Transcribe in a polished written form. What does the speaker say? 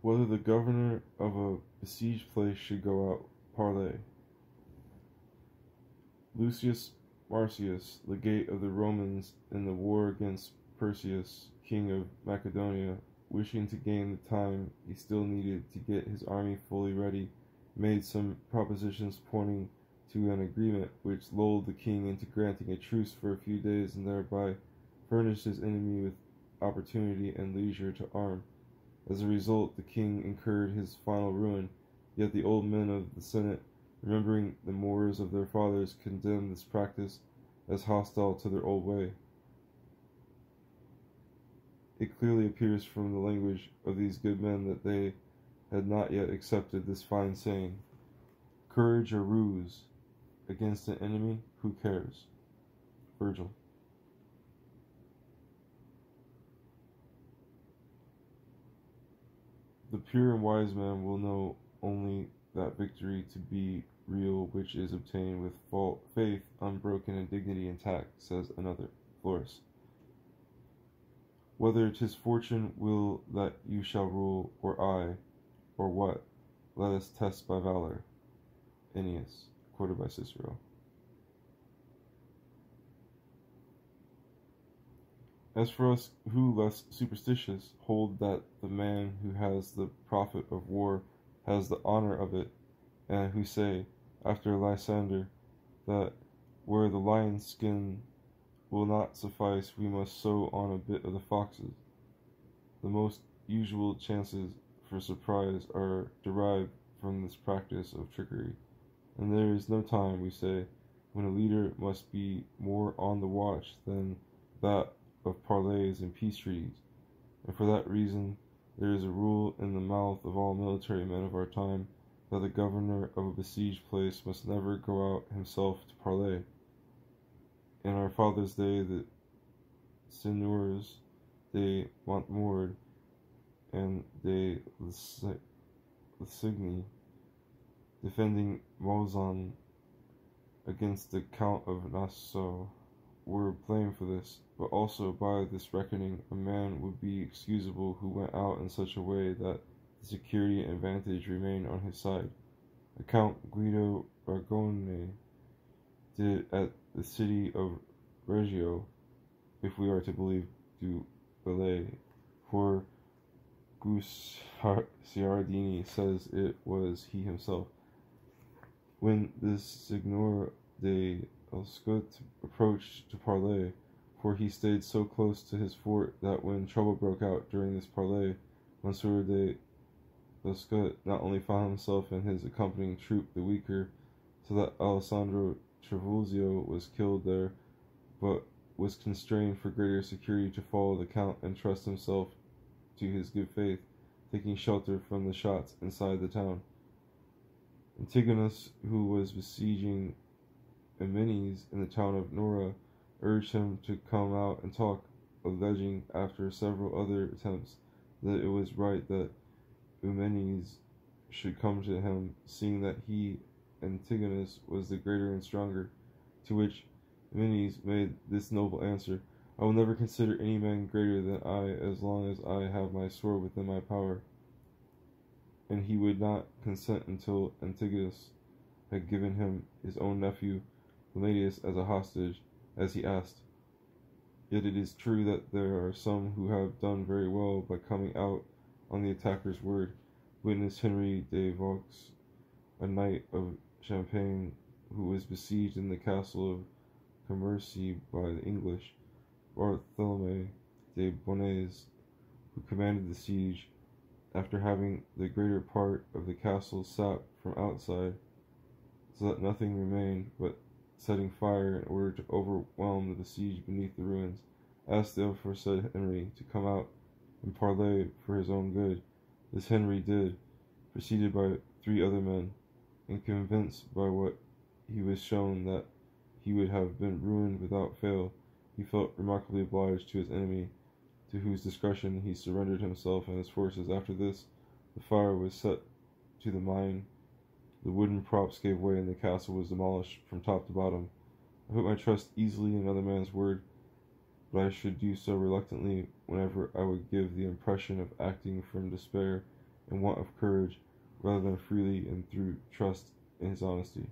Whether the governor of a besieged place should go out. Parley. Lucius Marcius, legate of the Romans in the war against Perseus, king of Macedonia, wishing to gain the time he still needed to get his army fully ready, made some propositions pointing to an agreement which lulled the king into granting a truce for a few days and thereby furnished his enemy with opportunity and leisure to arm. As a result, the king incurred his final ruin, yet the old men of the Senate, remembering the Moors of their fathers, condemned this practice as hostile to their old way. It clearly appears from the language of these good men that they had not yet accepted this fine saying, "Courage or ruse against an enemy, who cares?" Virgil. The pure and wise man will know only that victory to be real which is obtained with faith unbroken and dignity intact, says another, Florus. Whether 'tis fortune will that you shall rule, or I, or what, let us test by valor. Ennius, quoted by Cicero. As for us who, less superstitious, hold that the man who has the profit of war has the honor of it, and who say, after Lysander, that where the lion's skin will not suffice, we must sew on a bit of the fox's, the most usual chances for surprise are derived from this practice of trickery, and there is no time, we say, when a leader must be more on the watch than that of parleys and peace treaties, and for that reason there is a rule in the mouth of all military men of our time that the governor of a besieged place must never go out himself to parley. In our fathers' day, the seigneurs de Montmord and de Lessigny, defending Mauzan against the Count of Nassau, were blamed for this, but also by this reckoning a man would be excusable who went out in such a way that the security and advantage remained on his side. The Count Guido Ragone did at the city of Reggio, if we are to believe Du Bellay, for Guicciardini says it was he himself. When the Signor de Lescaut approached to parley, for he stayed so close to his fort that when trouble broke out during this parley, Monsieur de Lescaut not only found himself and his accompanying troop the weaker, so that Alessandro Trivulzio was killed there, but was constrained for greater security to follow the Count and trust himself to his good faith, taking shelter from the shots inside the town. Antigonus, who was besieging Amenes in the town of Nora, urged him to come out and talk, alleging, after several other attempts, that it was right that Eumenes should come to him, seeing that he, Antigonus, was the greater and stronger. To which Eumenes made this noble answer: I will never consider any man greater than I as long as I have my sword within my power. And he would not consent until Antigonus had given him his own nephew, Palladius, as a hostage, as he asked. Yet it is true that there are some who have done very well by coming out on the attacker's word. Witness Henry de Vaux, a knight of Champagne, who was besieged in the castle of Commercy by the English, Bartholomew de Bonnes, who commanded the siege, after having the greater part of the castle sapped from outside, so that nothing remained but setting fire in order to overwhelm the besieged beneath the ruins, asked the aforesaid Henry to come out and parley for his own good. This Henry did, preceded by 3 other men, and convinced by what he was shown that he would have been ruined without fail, he felt remarkably obliged to his enemy, to whose discretion he surrendered himself and his forces. After this, the fire was set to the mine, the wooden props gave way, and the castle was demolished from top to bottom. I put my trust easily in another man's word, but I should do so reluctantly whenever I would give the impression of acting from despair, and want of courage, rather than freely and through trust in his honesty.